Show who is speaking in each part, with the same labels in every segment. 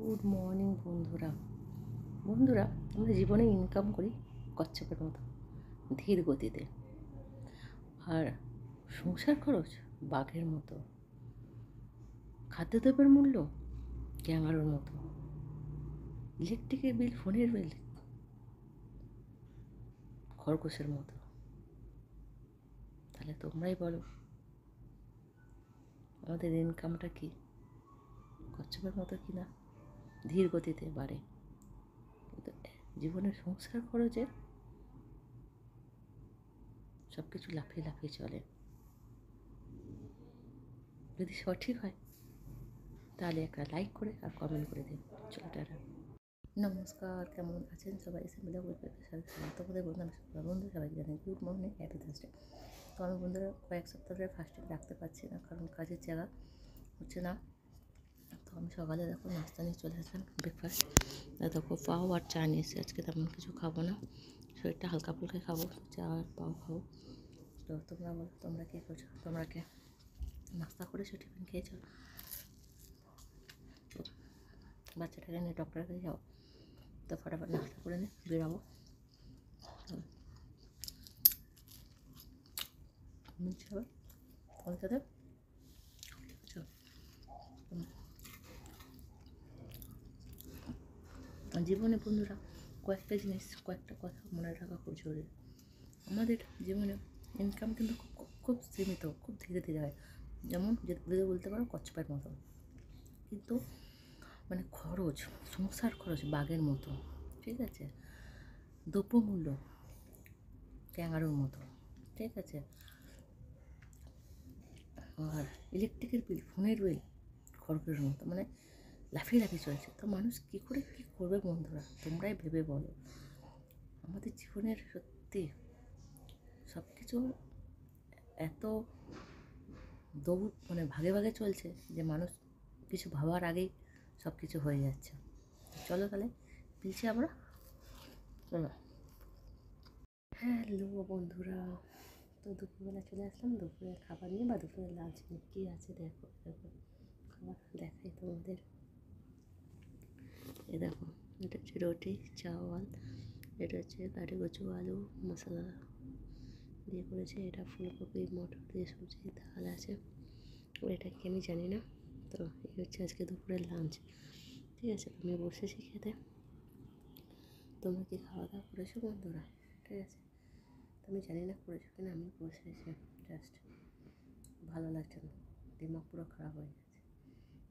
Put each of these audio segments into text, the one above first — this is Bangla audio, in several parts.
Speaker 1: গুড মর্নিং বন্ধুরা। বন্ধুরা, আমরা জীবনে ইনকাম করি কচ্ছপের মতো ধীর গতিতে, আর সংসার খরচ বাঘের মতো, খাদ্যদ্রব্যের মূল্য ক্যাঙারুর মতো, ইলেকট্রিকের বিল, ফোনের বিল খরগোশের মতো। তাহলে তোমরাই বলো, আমাদের ইনকামটা কি কচ্ছপের মতো কি না ধীর গতিতে বাড়ে? কিন্তু জীবনের সংসার খরচে সব কিছু লাফিয়ে লাফিয়ে চলে। যদি সঠিক হয় তাহলে একটা লাইক করে আর কমেন্ট করে দিন। চলো টাটা। নমস্কার, কেমন আছেন সবাই? এসে মিলে বলবে তোমাদের বন্ধু সবাইকে জানাই গুড মর্নিং, হ্যাপি থার্সডে। তো আমি বন্ধুরা কয়েক সপ্তাহ ধরে ফাস্টিং রাখতে পারছি না, কারণ কাজের জায়গা হচ্ছে না। তো আমি সকালে দেখো নাস্তা নিয়ে চলে আসলাম, ব্রেকফাস্ট। দেখো পাও আর চা নিয়ে এসে, আজকে তেমন কিছু খাবো না, শরীরটা হালকা ফুলকা খাবো, চা আর পাও খাবো। তো তোমরা বলো, তোমরা কী করছো? তোমরা কে নাস্তা করেছো, টিফিন খেয়েছো? তো বাচ্চাটাকে নিয়ে ডক্টরের কাছে যাবো, তো ফটাফট নাস্তা করে নিয়ে বেরাবো। তোমার সাথে জীবনে বন্ধুরা কয়েকটা জিনিস, কয়েকটা কথা মনে রাখা খুব জরুরি। আমাদের জীবনে ইনকাম কিন্তু খুব সীমিত, খুব ধীরে ধীরে হয়। যেমন যদি বলতে পারো কচ্ছপের মতো, কিন্তু মানে খরচ, সংসার খরচ বাঘের মতো, ঠিক আছে? দ্রব্যমূল্য ক্যাঙারুর মতো, ঠিক আছে? আর ইলেকট্রিকের বিল, ফোনের বিল খড়গের মতো, মানে লাফিয়ে লাফিয়ে চলছে। তো মানুষ কী করে কী করবে বন্ধুরা, তোমরাই ভেবে বলো। আমাদের জীবনের সত্যি সব কিছু এত দৌড়, মানে ভাগে ভাগে চলছে যে মানুষ কিছু ভাবার আগেই সব কিছু হয়ে যাচ্ছে। চলো তাহলে পিছিয়ে আমরা চলো। হ্যালো বন্ধুরা, তো দুপুরবেলা চলে আসলাম দুপুরের খাবার নিয়ে, বা দুপুরের লাঞ্চ নিয়ে। কী আছে দেখো, দেখো খাবার দেখাই তোমাদের। এ দেখো, এটা হচ্ছে রুটি চাওয়াল, এটা হচ্ছে কারি কচু আলু মশলা দিয়ে করেছে, এটা ফুলকপি মটর দিয়ে সবজি, ডাল আছে, এটা কি আমি জানি না। তো এই হচ্ছে আজকে দুপুরের লাঞ্চ, ঠিক আছে? আমি বসেছি খেতে। তোমরা কি খাওয়া দাওয়া করেছো বন্ধুরা? ঠিক আছে, আমি জানি না করেছো কিনা, আমি বসেছি জাস্ট, ভালো লাগছে না, দিমাগ পুরো খারাপ হয়ে যাচ্ছে।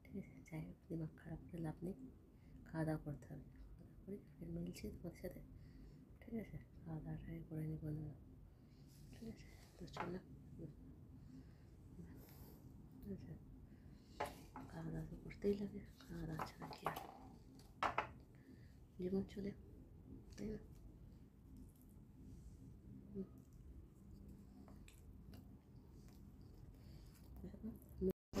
Speaker 1: ঠিক আছে, যাই হোক, দিমাগ খারাপ করে লাভ নেই, খাওয়া দাওয়া করতে হবে। খাওয়া দাওয়া করি, ফের মিলছি তোমার সাথে, ঠিক আছে? খাওয়া দাওয়াটাই করে নিই বন্ধুরা, ঠিক আছে? তো চলো, ঠিক আছে, খাওয়া দাওয়া তো করতেই লাগে, খাওয়া দাওয়া ছাড়া কি আর জীবন চলে, তাই না?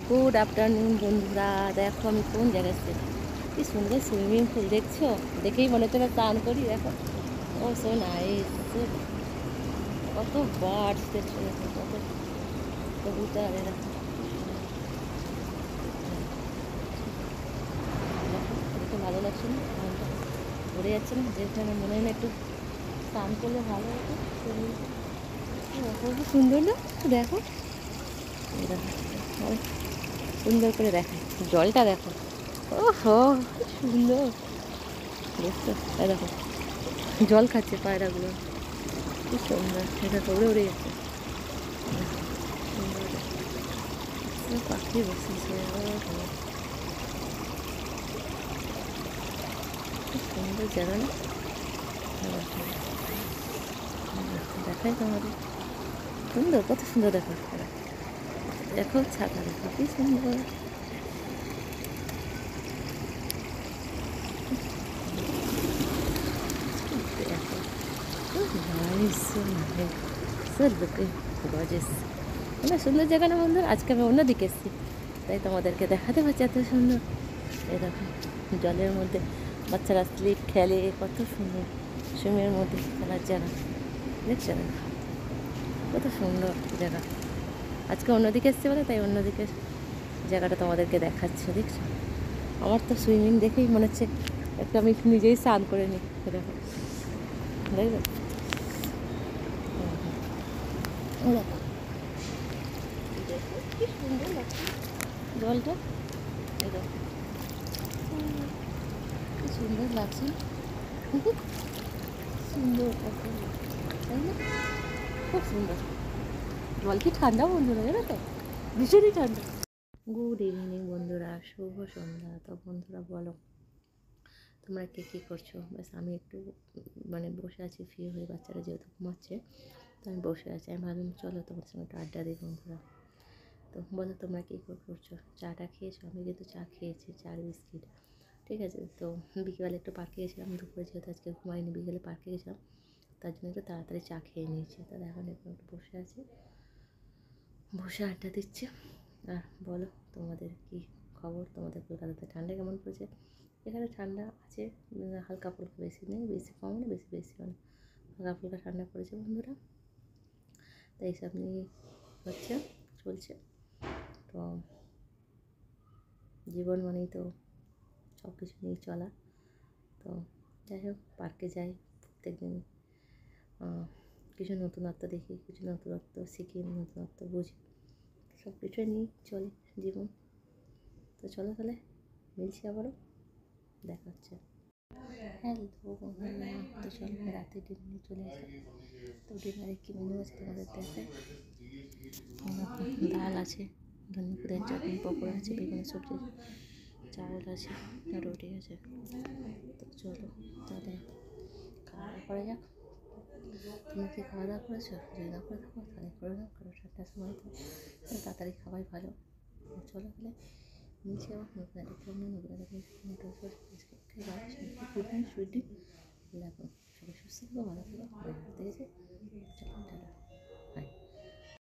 Speaker 1: গুড আফটারনুন বন্ধুরা, দেখো আমি কোন জায়গায় এসেছি। কি সুন্দর সুইমিং পুল, দেখছো? দেখেই মনে হচ্ছে না স্নান করি। দেখো, ও সো নাইস, কত বার্ডস দেখছো, কত কবুতর, এরা দেখো ভালো লাগছে না? ঘুরে যাচ্ছে না, যেখানে মনে হয় না একটু স্নান করলে ভালো হতো। খুব সুন্দর না? দেখো, দেখো সুন্দর করে দেখায়, জলটা দেখো, ওহো সুন্দর, দেখছো? দেখো জল খাচ্ছে পায়রাগুলো, কি সুন্দর, এটা উড়ে উড়ে যাচ্ছে, সুন্দর পাখি বসেছে, খুব সুন্দর জায়গা না? দেখাই তোমাদের, সুন্দর, কত সুন্দর দেখো, দেখো ছাতা, দেখো কি সুন্দর, অনেক সুন্দর জায়গা না বন্ধুরা? আজকে আমি অন্যদিকে এসেছি, তাই তোমাদেরকে দেখাতে পারছি এত সুন্দর। এই দেখো জলের মধ্যে বাচ্চারা স্লিপ খেলে, কত সুন্দর সুইমিংয়ের মধ্যে খেলার জায়গা, দেখছো না? কত সুন্দর জায়গা। আজকে অন্যদিকে এসেছি বলে তাই অন্যদিকে জায়গাটা তোমাদেরকে দেখাচ্ছে, দেখছো? আমার তো সুইমিং দেখেই মনে হচ্ছে একটু আমি নিজেই স্নান করে নিই। দেখো দেখবে, দেখো কি সুন্দর লাগছে জলটা, এই দেখো কি সুন্দর লাগছে, সুন্দর একদম, তাই না? খুব সুন্দর জল, কি ঠান্ডা বন্ধুরা, জানো তো ভীষণই ঠান্ডা। গুড ইভিনিং বন্ধুরা, শুভ সন্ধ্যা। তো বন্ধুরা বলো তোমরা কে কী করছো? ব্যাস আমি একটু মানে বসে আছি ফ্রি হয়ে, বাচ্চারা যেহেতু ঘুমাচ্ছে তো আমি বসে আছি। আমি ভাবলাম চলো তোমার সঙ্গে একটু আড্ডা দিই বন্ধুরা। তো বলো তোমরা কী করছো? চাটা খেয়েছো? আমি কিন্তু চা খেয়েছি, চা আর বিস্কিট, ঠিক আছে। তো বিকেলে একটু পার্কে গেছিলাম, দুপুরে যেহেতু আজকে ঘুমাইনি, বিকেলে পার্কে গেছিলাম, তার জন্য একটু তাড়াতাড়ি চা খেয়ে নিয়েছি। তাহলে এখন একটু বসে আছি, বসে আড্ডা দিচ্ছে। আর বলো তোমাদের কী খবর? তোমাদের কলকাতাতে ঠান্ডা কেমন পড়েছে? এখানে ঠান্ডা আছে, হালকা ফুলকা, বেশি নেই, বেশি কম না, বেশি বেশিও না, হালকা ফুলকা ঠান্ডা পড়েছে বন্ধুরা। তো এইসব নিয়ে হচ্ছে, চলছে। তো জীবন মানেই তো সব কিছু নিয়ে চলা। তো যাই হোক, পার্কে যাই প্রত্যেকদিন, কিছু নতুনত্ব দেখি, কিছু নতুনত্ব শিখি, নতুনত্ব বুঝি, সব কিছুই নিয়ে চলে জীবন। তো চলো তাহলে মিলছি, আবারও দেখা হচ্ছে। হ্যালো বন্ধুরা, তো চলো রাতে ডিনারে চলে আসি। তো ডিনারে কী মেনু আছে তোমাদের দেখায়। ডাল আছে, ধনে পাতার চাটনি, পকোড়া আছে, বেগুনের সবজি, চাউল আছে, রুটি আছে। তো চলো তাহলে খাওয়া দাওয়া করা যাক। তুমি কি খাওয়া দাওয়া করেছো? যদি না করে থাকো তাহলে করে নাও, কারণ 7টার সময় তো তাড়াতাড়ি খাওয়াই ভালো। চলো তাহলে নিচে আবার নতুন একটা ফোন, নতুন একটা গুড নাইট, সুইট ড্রিম। দেখো সবাই সুস্থ থাকো, ভালো থাকো, ঠিক আছে? চলো টাটা।